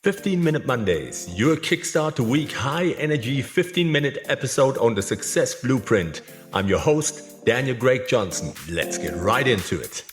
15-Minute Mondays, your kickstart to week high-energy 15-minute episode on the Success Blueprint. I'm your host, Daniel Greg Johnson. Let's get right into it.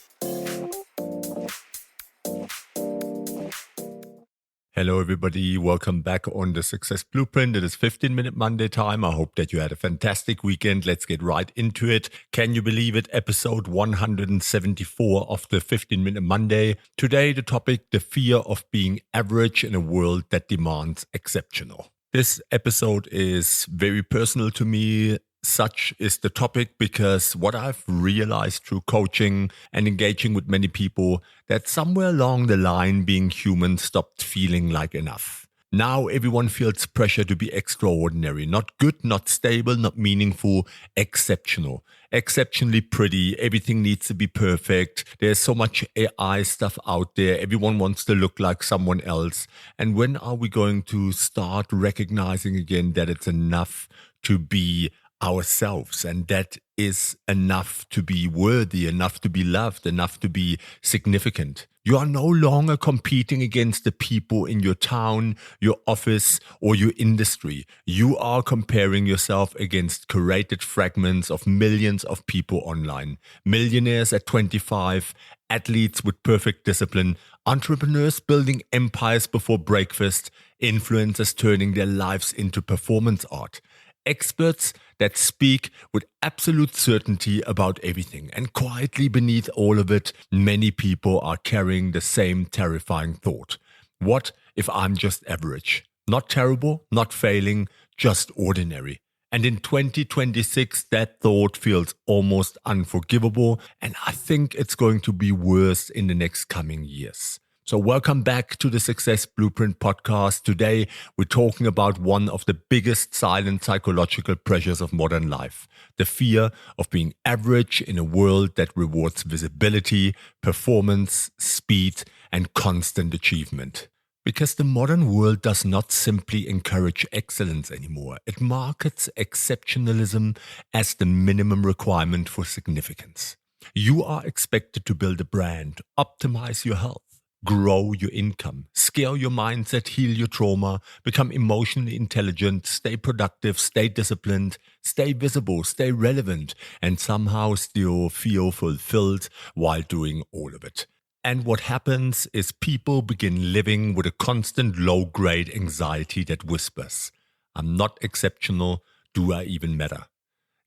Hello everybody, welcome back on the Success Blueprint. It is 15-Minute Monday time. I hope that you had a fantastic weekend. Let's get right into it. Can you believe it? Episode 174 of the 15-Minute Monday. Today the topic, the fear of being average in a world that demands exceptional. This episode is very personal to me. Such is the topic because what I've realized through coaching and engaging with many people, that somewhere along the line being human stopped feeling like enough. Now everyone feels pressure to be extraordinary, not good, not stable, not meaningful, exceptional. Exceptionally pretty, everything needs to be perfect. There's so much AI stuff out there, everyone wants to look like someone else. And when are we going to start recognizing again that it's enough to be ourselves, and that is enough to be worthy, enough to be loved, enough to be significant? You are no longer competing against the people in your town, your office, or your industry. You are comparing yourself against curated fragments of millions of people online. Millionaires at 25, athletes with perfect discipline, entrepreneurs building empires before breakfast, influencers turning their lives into performance art. Experts that speak with absolute certainty about everything, and quietly beneath all of it, many people are carrying the same terrifying thought. What if I'm just average? Not terrible, not failing, just ordinary. And in 2026, that thought feels almost unforgivable, and I think it's going to be worse in the next coming years. So welcome back to the Success Blueprint podcast. Today, we're talking about one of the biggest silent psychological pressures of modern life, the fear of being average in a world that rewards visibility, performance, speed, and constant achievement. Because the modern world does not simply encourage excellence anymore. It markets exceptionalism as the minimum requirement for significance. You are expected to build a brand, optimize your health, grow your income, scale your mindset, heal your trauma, become emotionally intelligent, stay productive, stay disciplined, stay visible, stay relevant, and somehow still feel fulfilled while doing all of it. And what happens is people begin living with a constant low-grade anxiety that whispers, I'm not exceptional, do I even matter?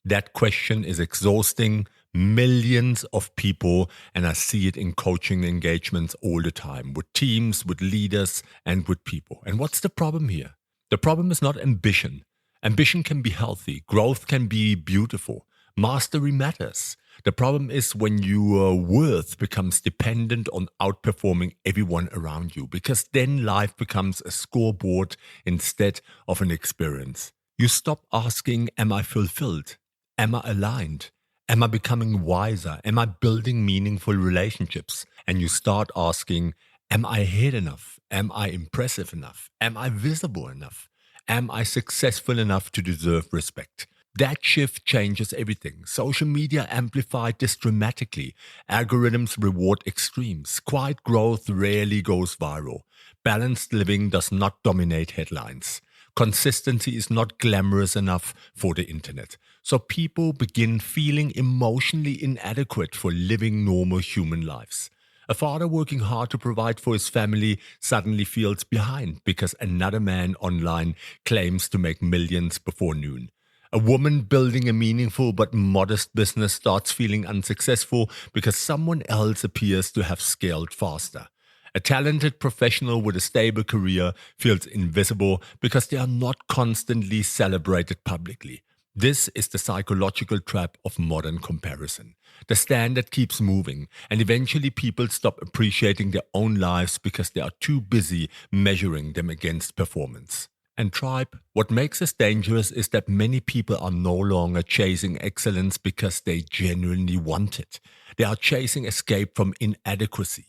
That question is exhausting millions of people, and I see it in coaching engagements all the time, with teams, with leaders, and with people. And what's the problem here? The problem is not ambition. Ambition can be healthy. Growth can be beautiful. Mastery matters. The problem is when your worth becomes dependent on outperforming everyone around you, because then life becomes a scoreboard instead of an experience. You stop asking, am I fulfilled? Am I aligned? Am I becoming wiser? Am I building meaningful relationships? And you start asking, am I ahead enough? Am I impressive enough? Am I visible enough? Am I successful enough to deserve respect? That shift changes everything. Social media amplified this dramatically. Algorithms reward extremes. Quiet growth rarely goes viral. Balanced living does not dominate headlines. Consistency is not glamorous enough for the internet. So people begin feeling emotionally inadequate for living normal human lives. A father working hard to provide for his family suddenly feels behind because another man online claims to make millions before noon. A woman building a meaningful but modest business starts feeling unsuccessful because someone else appears to have scaled faster. A talented professional with a stable career feels invisible because they are not constantly celebrated publicly. This is the psychological trap of modern comparison. The standard keeps moving, and eventually people stop appreciating their own lives because they are too busy measuring them against performance. And tribe, what makes us dangerous is that many people are no longer chasing excellence because they genuinely want it. They are chasing escape from inadequacy.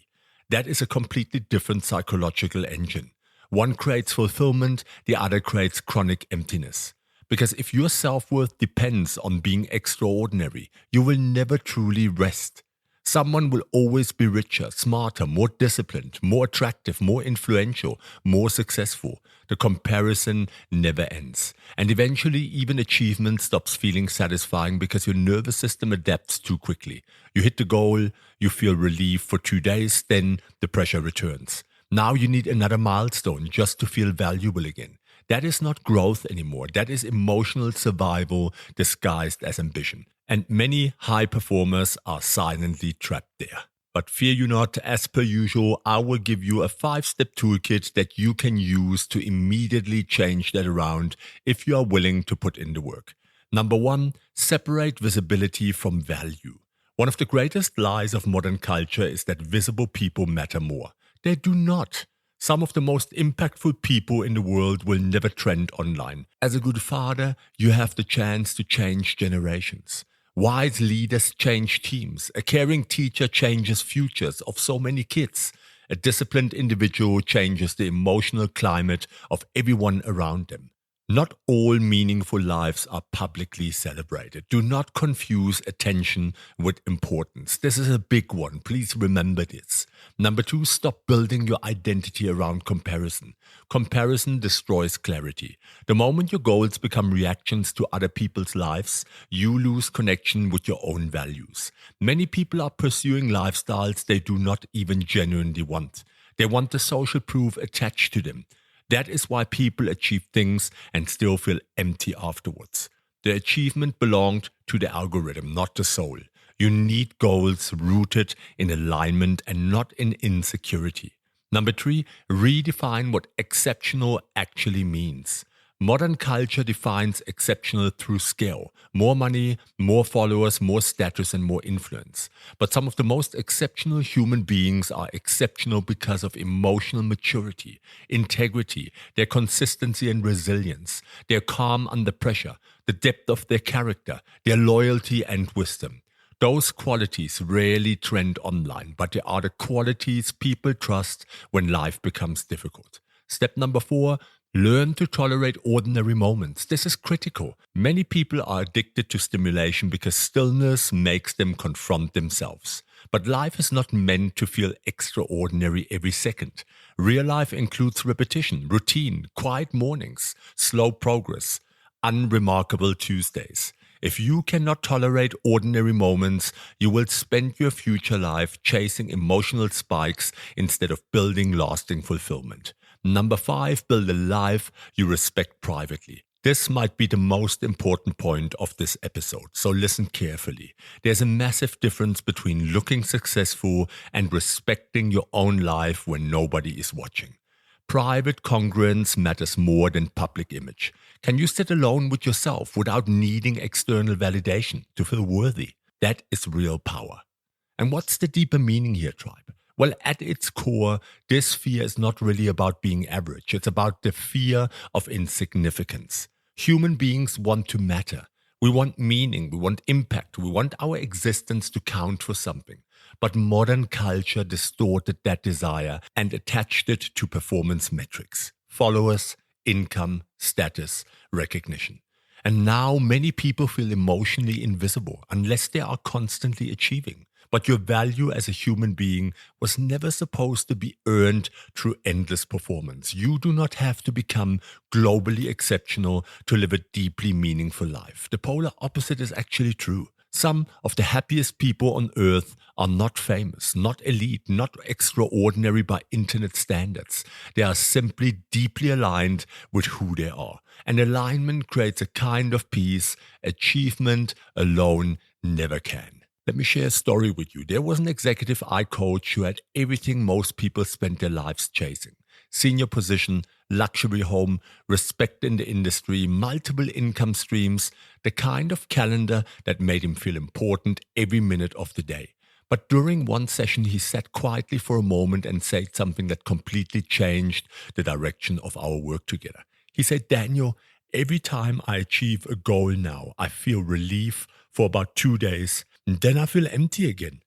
That is a completely different psychological engine. One creates fulfillment, the other creates chronic emptiness. Because if your self-worth depends on being extraordinary, you will never truly rest. Someone will always be richer, smarter, more disciplined, more attractive, more influential, more successful. The comparison never ends. And eventually, even achievement stops feeling satisfying because your nervous system adapts too quickly. You hit the goal, you feel relief for 2 days, then the pressure returns. Now you need another milestone just to feel valuable again. That is not growth anymore. That is emotional survival disguised as ambition. And many high performers are silently trapped there. But fear you not, as per usual, I will give you a 5-step toolkit that you can use to immediately change that around if you are willing to put in the work. Number 1, separate visibility from value. One of the greatest lies of modern culture is that visible people matter more. They do not. Some of the most impactful people in the world will never trend online. As a good father, you have the chance to change generations. Wise leaders change teams. A caring teacher changes futures of so many kids. A disciplined individual changes the emotional climate of everyone around them. Not all meaningful lives are publicly celebrated. Do not confuse attention with importance. This is a big one. Please remember this. Number 2, stop building your identity around comparison. Comparison destroys clarity. The moment your goals become reactions to other people's lives, you lose connection with your own values. Many people are pursuing lifestyles they do not even genuinely want. They want the social proof attached to them. That is why people achieve things and still feel empty afterwards. The achievement belonged to the algorithm, not the soul. You need goals rooted in alignment and not in insecurity. Number 3, redefine what exceptional actually means. Modern culture defines exceptional through scale. More money, more followers, more status, and more influence. But some of the most exceptional human beings are exceptional because of emotional maturity, integrity, their consistency and resilience, their calm under pressure, the depth of their character, their loyalty and wisdom. Those qualities rarely trend online, but they are the qualities people trust when life becomes difficult. Step number 4, learn to tolerate ordinary moments. This is critical. Many people are addicted to stimulation because stillness makes them confront themselves. But life is not meant to feel extraordinary every second. Real life includes repetition, routine, quiet mornings, slow progress, unremarkable Tuesdays. If you cannot tolerate ordinary moments, you will spend your future life chasing emotional spikes instead of building lasting fulfillment. Number 5, build a life you respect privately. This might be the most important point of this episode, so listen carefully. There's a massive difference between looking successful and respecting your own life when nobody is watching. Private congruence matters more than public image. Can you sit alone with yourself without needing external validation to feel worthy? That is real power. And what's the deeper meaning here, tribe? Well, at its core, this fear is not really about being average. It's about the fear of insignificance. Human beings want to matter. We want meaning, we want impact, we want our existence to count for something. But modern culture distorted that desire and attached it to performance metrics. Followers, income, status, recognition. And now many people feel emotionally invisible unless they are constantly achieving. But your value as a human being was never supposed to be earned through endless performance. You do not have to become globally exceptional to live a deeply meaningful life. The polar opposite is actually true. Some of the happiest people on earth are not famous, not elite, not extraordinary by internet standards. They are simply deeply aligned with who they are. And alignment creates a kind of peace achievement alone never can. Let me share a story with you. There was an executive I coach who had everything most people spend their lives chasing. Senior position, luxury home, respect in the industry, multiple income streams, the kind of calendar that made him feel important every minute of the day. But during one session, he sat quietly for a moment and said something that completely changed the direction of our work together. He said, "Daniel, every time I achieve a goal now, I feel relief for about 2 days, and then I feel empty again."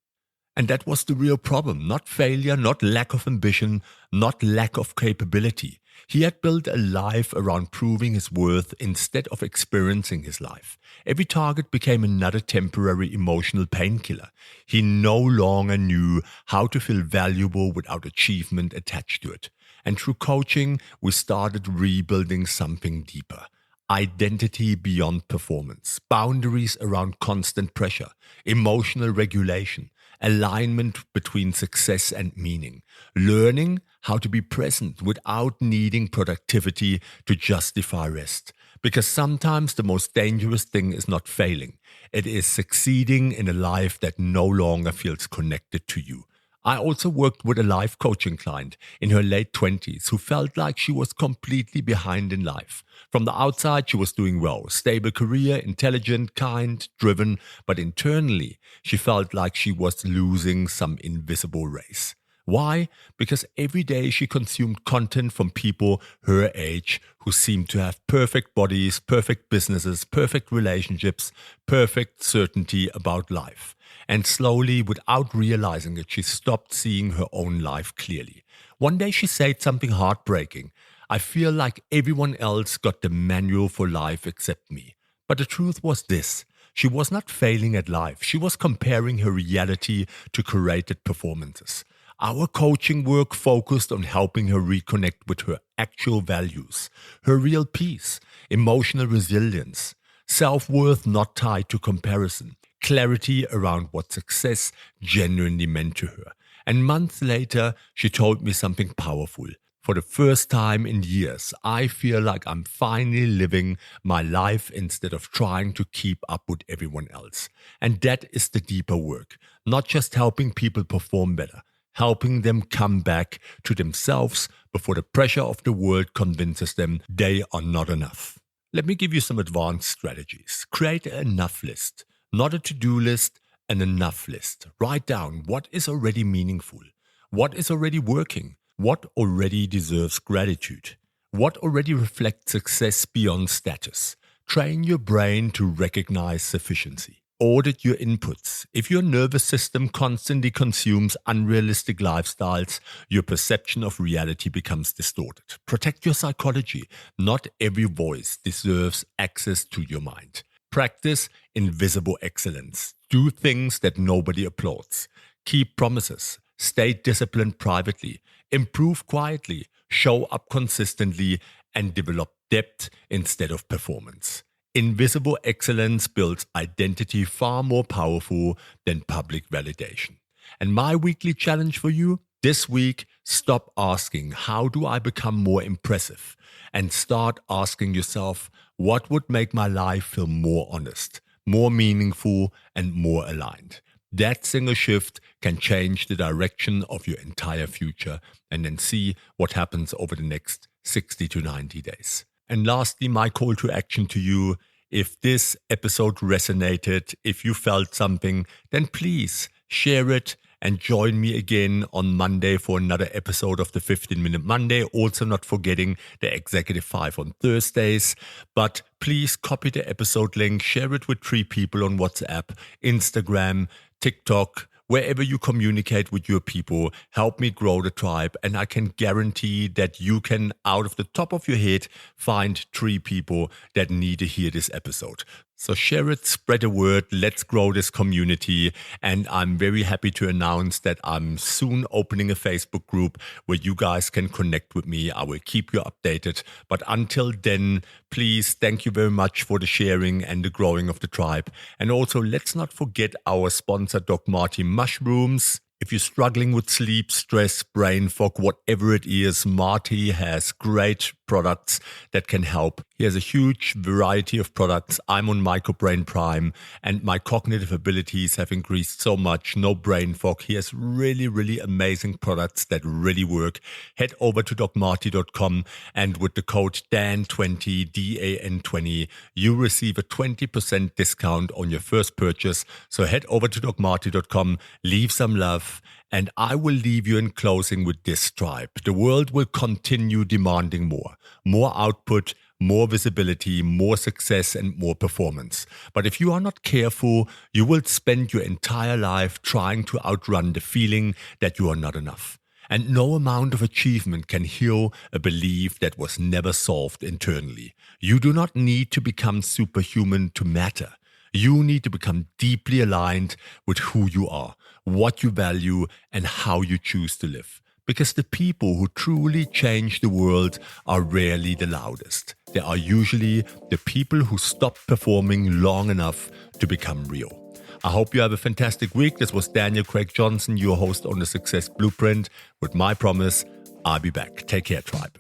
And that was the real problem. Not failure, not lack of ambition, not lack of capability. He had built a life around proving his worth instead of experiencing his life. Every target became another temporary emotional painkiller. He no longer knew how to feel valuable without achievement attached to it. And through coaching, we started rebuilding something deeper. Identity beyond performance, boundaries around constant pressure, emotional regulation, alignment between success and meaning, learning how to be present without needing productivity to justify rest. Because sometimes the most dangerous thing is not failing, it is succeeding in a life that no longer feels connected to you. I also worked with a life coaching client in her late 20s who felt like she was completely behind in life. From the outside, she was doing well, stable career, intelligent, kind, driven, but internally, she felt like she was losing some invisible race. Why? Because every day she consumed content from people her age who seemed to have perfect bodies, perfect businesses, perfect relationships, perfect certainty about life. And slowly, without realizing it, she stopped seeing her own life clearly. One day she said something heartbreaking. I feel like everyone else got the manual for life except me. But the truth was this. She was not failing at life. She was comparing her reality to curated performances. Our coaching work focused on helping her reconnect with her actual values, her real peace, emotional resilience, self-worth not tied to comparison, clarity around what success genuinely meant to her. And months later, she told me something powerful. For the first time in years, I feel like I'm finally living my life instead of trying to keep up with everyone else. And that is the deeper work, not just helping people perform better, helping them come back to themselves before the pressure of the world convinces them they are not enough. Let me give you some advanced strategies. Create an enough list, not a to-do list, an enough list. Write down what is already meaningful, what is already working, what already deserves gratitude, what already reflects success beyond status. Train your brain to recognize sufficiency. Audit your inputs. If your nervous system constantly consumes unrealistic lifestyles, your perception of reality becomes distorted. Protect your psychology. Not every voice deserves access to your mind. Practice invisible excellence. Do things that nobody applauds. Keep promises. Stay disciplined privately. Improve quietly. Show up consistently and develop depth instead of performance. Invisible excellence builds identity far more powerful than public validation. And my weekly challenge for you this week, stop asking, how do I become more impressive? And start asking yourself, what would make my life feel more honest, more meaningful, and more aligned? That single shift can change the direction of your entire future, and then see what happens over the next 60 to 90 days. And lastly, my call to action to you, if this episode resonated, if you felt something, then please share it and join me again on Monday for another episode of the 15-Minute Monday. Also not forgetting the Executive 5 on Thursdays. But please copy the episode link, share it with 3 people on WhatsApp, Instagram, TikTok, wherever you communicate with your people. Help me grow the tribe, and I can guarantee that you can, out of the top of your head, find 3 people that need to hear this episode. So share it, spread the word, let's grow this community. And I'm very happy to announce that I'm soon opening a Facebook group where you guys can connect with me. I will keep you updated. But until then, please, thank you very much for the sharing and the growing of the tribe. And also, let's not forget our sponsor, Doc Marty Mushrooms. If you're struggling with sleep, stress, brain fog, whatever it is, Marty has great products that can help. He has a huge variety of products. I'm on Microbrain Prime and my cognitive abilities have increased so much. No brain fog. He has really, really amazing products that really work. Head over to docmarty.com and with the code DAN20, DAN20, you receive a 20% discount on your first purchase. So head over to docmarty.com, leave some love, and I will leave you in closing with this tribe. The world will continue demanding more output, more visibility, more success, and more performance. But if you are not careful, you will spend your entire life trying to outrun the feeling that you are not enough. And no amount of achievement can heal a belief that was never solved internally. You do not need to become superhuman to matter. You need to become deeply aligned with who you are, what you value, and how you choose to live. Because the people who truly change the world are rarely the loudest. They are usually the people who stop performing long enough to become real. I hope you have a fantastic week. This was Daniel Craig Johnson, your host on the Success Blueprint. With my promise, I'll be back. Take care, tribe.